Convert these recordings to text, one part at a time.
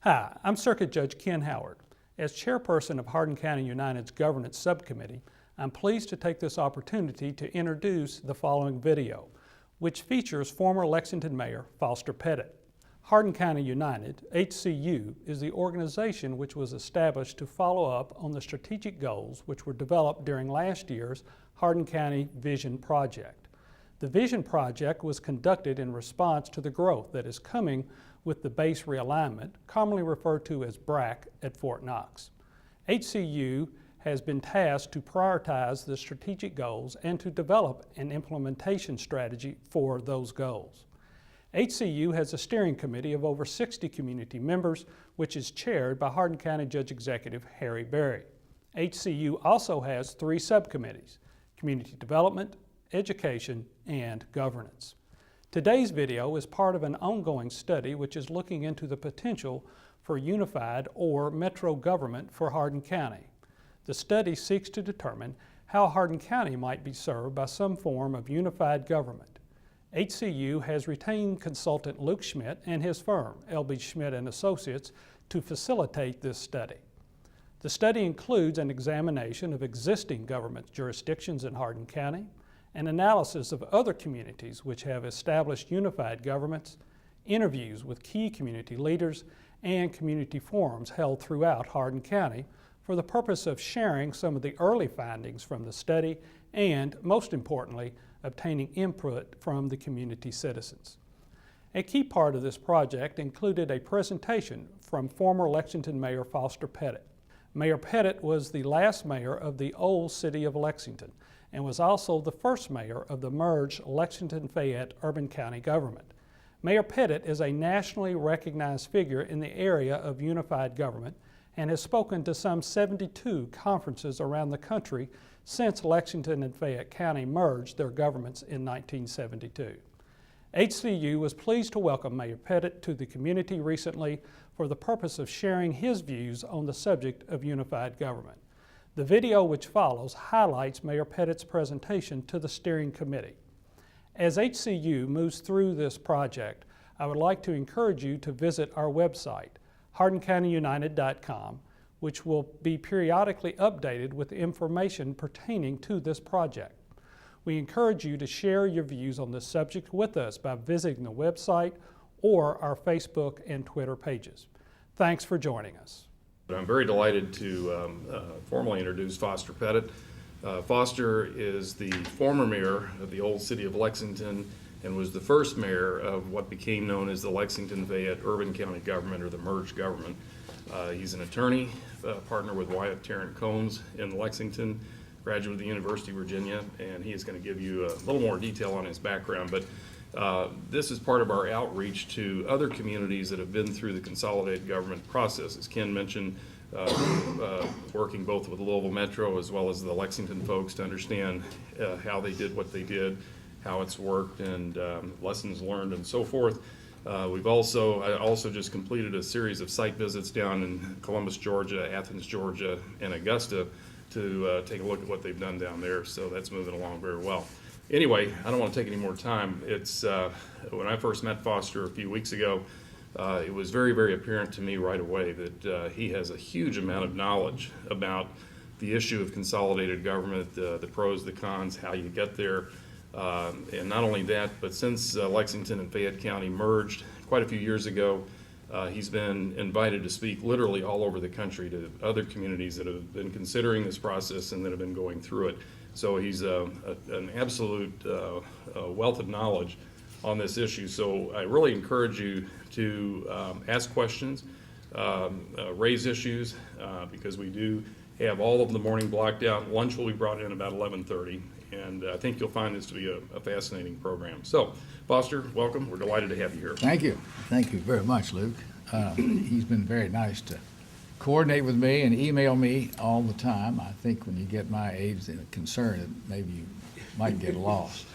Hi, I'm Circuit Judge Ken Howard. As chairperson of Hardin County United's Governance Subcommittee, I'm pleased to take this opportunity to introduce the following video, which features former Lexington Mayor Foster Pettit. Hardin County United, HCU, is the organization which was established to follow up on the strategic goals which were developed during last year's Hardin County Vision Project. The Vision Project was conducted in response to the growth that is coming with the base realignment, commonly referred to as BRAC, at Fort Knox. HCU has been tasked to prioritize the strategic goals and to develop an implementation strategy for those goals. HCU has a steering committee of over 60 community members, which is chaired by Hardin County Judge Executive Harry Berry. HCU also has 3 subcommittees: Community Development, Education, and Governance. Today's video is part of an ongoing study which is looking into the potential for unified or metro government for Hardin County. The study seeks to determine how Hardin County might be served by some form of unified government. HCU has retained consultant Luke Schmidt and his firm, L.B. Schmidt and Associates, to facilitate this study. The study includes an examination of existing government jurisdictions in Hardin County, an analysis of other communities which have established unified governments, interviews with key community leaders, and community forums held throughout Hardin County for the purpose of sharing some of the early findings from the study and, most importantly, obtaining input from the community citizens. A key part of this project included a presentation from former Lexington Mayor Foster Pettit. Mayor Pettit was the last mayor of the old city of Lexington and was also the first mayor of the merged Lexington-Fayette urban county government. Mayor Pettit is a nationally recognized figure in the area of unified government and has spoken to some 72 conferences around the country since Lexington and Fayette County merged their governments in 1972. HCU was pleased to welcome Mayor Pettit to the community recently for the purpose of sharing his views on the subject of unified government. The video which follows highlights Mayor Pettit's presentation to the steering committee. As HCU moves through this project, I would like to encourage you to visit our website, hardincountyunited.com, which will be periodically updated with information pertaining to this project. We encourage you to share your views on this subject with us by visiting the website or our Facebook and Twitter pages. Thanks for joining us. I'm very delighted to formally introduce Foster Pettit. Foster is the former mayor of the old city of Lexington and was the first mayor of what became known as the Lexington-Fayette urban county government, or the merged government. He's an attorney, partner with Wyatt Tarrant Combs in Lexington, graduate of the University of Virginia, and he is going to give you a little more detail on his background. But this is part of our outreach to other communities that have been through the consolidated government process. As Ken mentioned, working both with Louisville Metro as well as the Lexington folks to understand how they did what they did, how it's worked, and lessons learned and so forth. I also just completed a series of site visits down in Columbus, Georgia, Athens, Georgia, and Augusta to take a look at what they've done down there. So that's moving along very well. Anyway, I don't want to take any more time. It's when I first met Foster a few weeks ago, it was very, very apparent to me right away that he has a huge amount of knowledge about the issue of consolidated government, the pros, the cons, how you get there. And not only that, but since Lexington and Fayette County merged quite a few years ago, he's been invited to speak literally all over the country to other communities that have been considering this process and that have been going through it. So he's an absolute wealth of knowledge on this issue. So I really encourage you to ask questions, raise issues, because we do have all of the morning blocked out. Lunch will be brought in about 11:30, and I think you'll find this to be a fascinating program. So, Foster, welcome. We're delighted to have you here. Thank you. Thank you very much, Luke. He's been very nice to coordinate with me and email me all the time. I think when you get my age and concern, maybe you might get lost.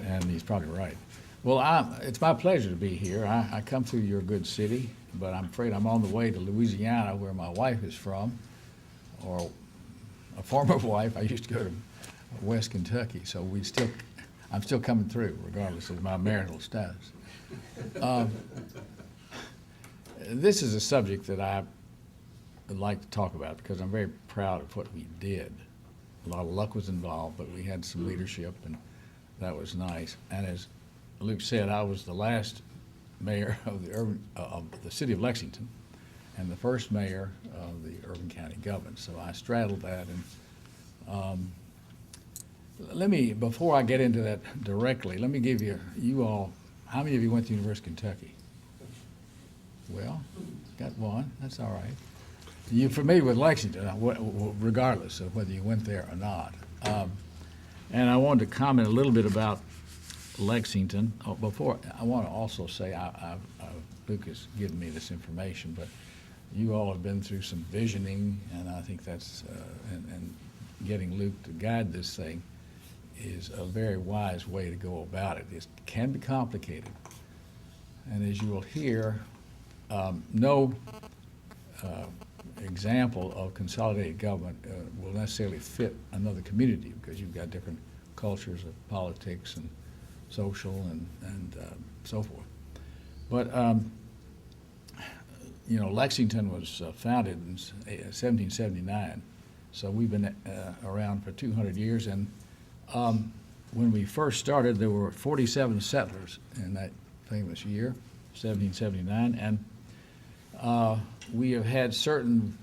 And he's probably right. Well, it's my pleasure to be here. I come through your good city, but I'm afraid I'm on the way to Louisiana, where my wife is from, or a former wife. I used to go to West Kentucky, so I'm still coming through, regardless of my marital status. this is a subject that I would like to talk about because I'm very proud of what we did. A lot of luck was involved, but we had some leadership, and that was nice. And as Luke said, I was the last mayor of the city of Lexington and the first mayor of the Urban County Government. So I straddled that. And let me, before I get into that directly, let me give you all, how many of you went to University of Kentucky? Well, got one. That's all right. You're familiar with Lexington, regardless of whether you went there or not. And I wanted to comment a little bit about Lexington. Oh, before, I want to also say, Luke has given me this information, but you all have been through some visioning, and I think that's, and getting Luke to guide this thing is a very wise way to go about it. It can be complicated. And as you will hear, no example of consolidated government will necessarily fit another community because you've got different cultures of politics and social and so forth. But you know, Lexington was founded in 1779, so we've been around for 200 years. And when we first started, there were 47 settlers in that famous year, 1779, and we have had certain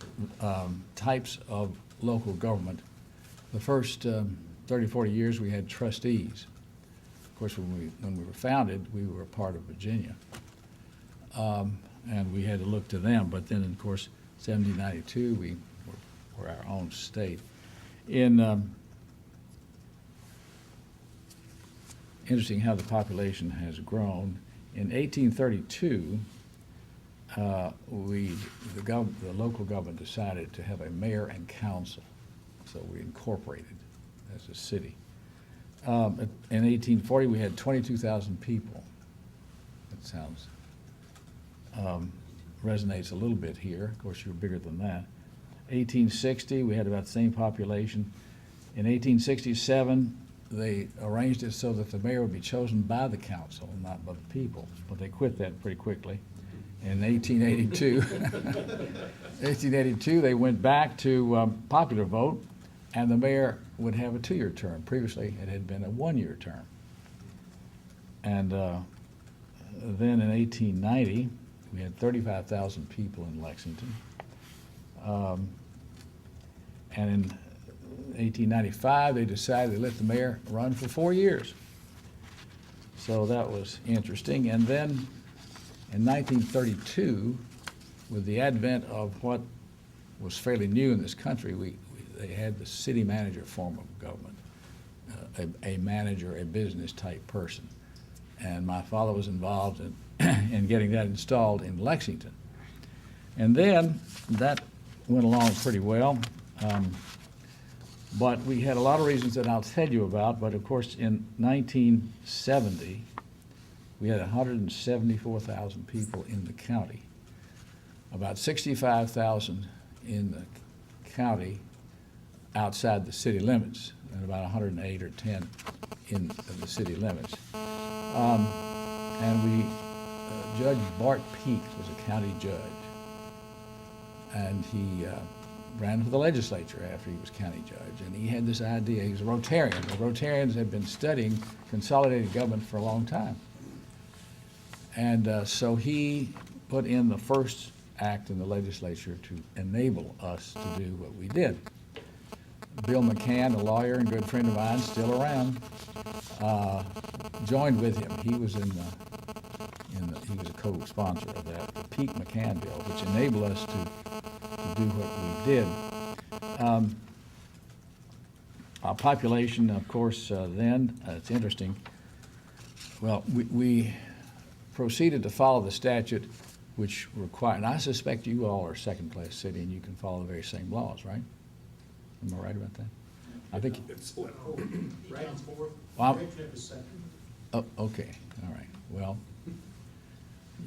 types of local government. The first 30, 40 years, we had trustees. Of course, when we were founded, we were a part of Virginia, and we had to look to them. But then, of course, 1792, we were our own state. Interesting how the population has grown. In 1832, the local government decided to have a mayor and council, so we incorporated as a city. In 1840, we had 22,000 people. That sounds, resonates a little bit here. Of course, you were bigger than that. 1860, we had about the same population. In 1867, they arranged it so that the mayor would be chosen by the council, not by the people, but they quit that pretty quickly. In 1882, they went back to popular vote, and the mayor would have a 2-year term. Previously, it had been a 1-year term. And then in 1890, we had 35,000 people in Lexington. And in 1895, they decided to let the mayor run for 4 years. So that was interesting. And then in 1932, with the advent of what was fairly new in this country, they had the city manager form of government, a manager, a business type person. And my father was involved in getting that installed in Lexington. And then that went along pretty well. But we had a lot of reasons that I'll tell you about. But of course, in 1970, we had 174,000 people in the county, about 65,000 in the county outside the city limits, and about 108 or 10 in the city limits. And Judge Bart Peake was a county judge, and he ran for the legislature after he was county judge, and he had this idea. He was a Rotarian. The Rotarians had been studying consolidated government for a long time. And so he put in the first act in the legislature to enable us to do what we did. Bill McCann, a lawyer and good friend of mine, still around, joined with him. He was he was a co-sponsor of that, the Peake-McCann bill, which enabled us to do what we did. Our population, of course, then, it's interesting. Well, we proceeded to follow the statute which required, and I suspect you all are a second-class city and you can follow the very same laws, right? Am I right about that? I think. It's split. Right on fourth. Well, Richmond is second. Oh, okay, all right. Well,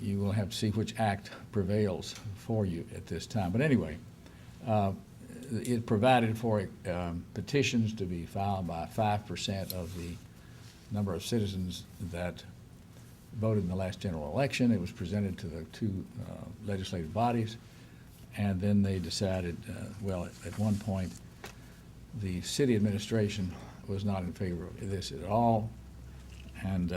you will have to see which act prevails for you at this time. But anyway, it provided for petitions to be filed by 5% of the number of citizens that voted in the last general election. It was presented to the two legislative bodies, and then they decided, well, at one point, the city administration was not in favor of this at all, and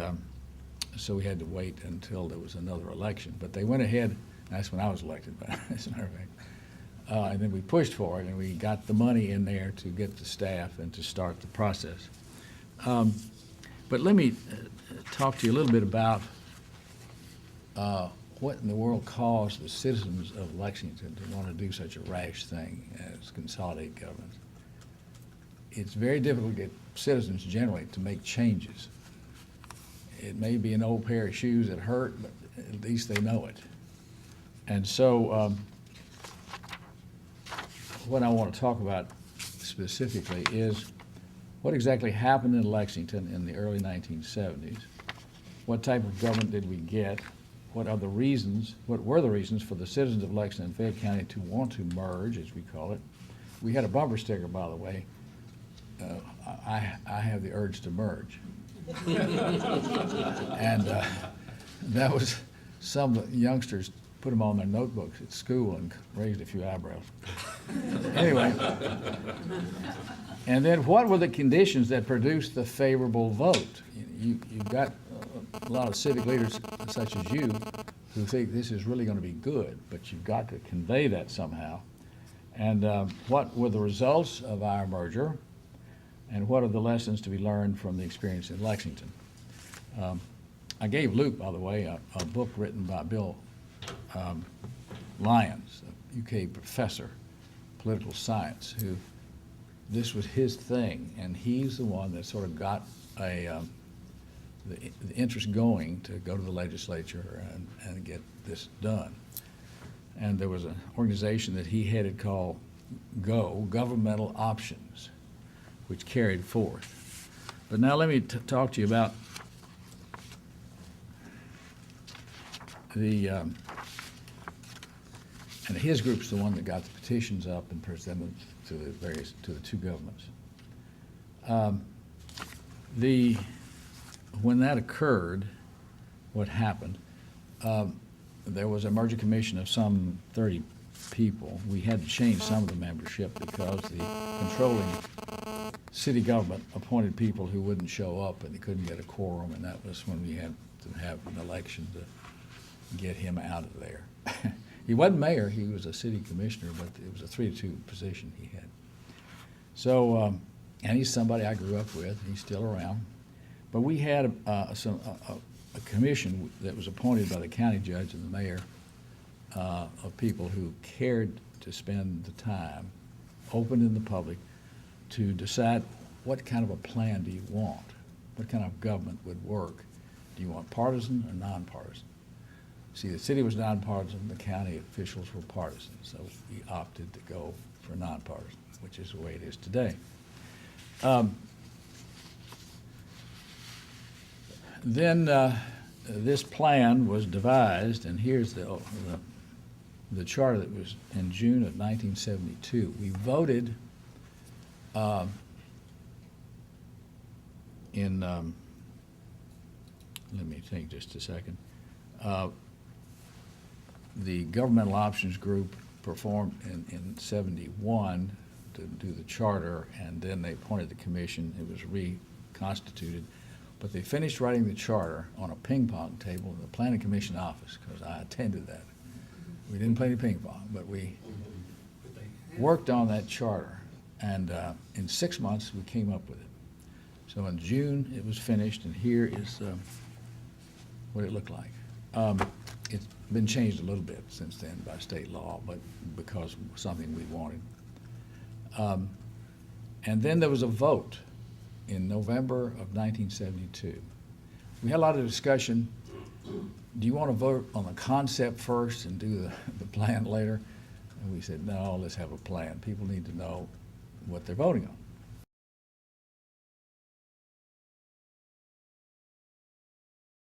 so we had to wait until there was another election. But they went ahead, and that's when I was elected, as a matter of fact. And then we pushed for it, and we got the money in there to get the staff and to start the process. But let me talk to you a little bit about what in the world caused the citizens of Lexington to want to do such a rash thing as consolidate government. It's very difficult to get citizens generally to make changes. It may be an old pair of shoes that hurt, but at least they know it. And so what I want to talk about specifically is what exactly happened in Lexington in the early 1970s. What type of government did we get? What were the reasons for the citizens of Lexington-Fayette County to want to merge, as we call it? We had a bumper sticker, by the way. I have the urge to merge. And that was, some youngsters put them on their notebooks at school and raised a few eyebrows. Anyway, and then what were the conditions that produced the favorable vote? You've got a lot of civic leaders such as you who think this is really going to be good, but you've got to convey that somehow. And what were the results of our merger? And what are the lessons to be learned from the experience in Lexington? I gave Luke, by the way, a book written by Bill Lyons, a UK professor, political science, who this was his thing, and he's the one that sort of got the interest going to go to the legislature and get this done. And there was an organization that he headed called GO, Governmental Options, which carried forth. But now let me talk to you about the, and his group's the one that got the petitions up and presented to the two governments. When that occurred, what happened, there was a merger commission of some 30 people. We had to change some of the membership because the controlling city government appointed people who wouldn't show up and they couldn't get a quorum, and that was when we had to have an election to get him out of there. He wasn't mayor, he was a city commissioner, but it was a 3-2 position he had. So, and he's somebody I grew up with, he's still around. But we had a commission that was appointed by the county judge and the mayor of people who cared to spend the time, open in the public, to decide what kind of a plan do you want? What kind of government would work? Do you want partisan or nonpartisan? See, the city was nonpartisan, the county officials were partisan, so we opted to go for nonpartisan, which is the way it is today. Then this plan was devised, and here's the charter that was in June of 1972. We voted let me think just a second. The Governmental Options Group performed in 71 to do the charter, and then they appointed the commission. It was reconstituted. But they finished writing the charter on a ping pong table in the Planning Commission office, because I attended that. We didn't play any ping pong, but we worked on that charter. And in 6 months, we came up with it. So in June, it was finished, and here is what it looked like. It's been changed a little bit since then by state law, but because of something we wanted. And then there was a vote in November of 1972. We had a lot of discussion. Do you want to vote on the concept first and do the plan later? And we said, no, let's have a plan. People need to know what they're voting on.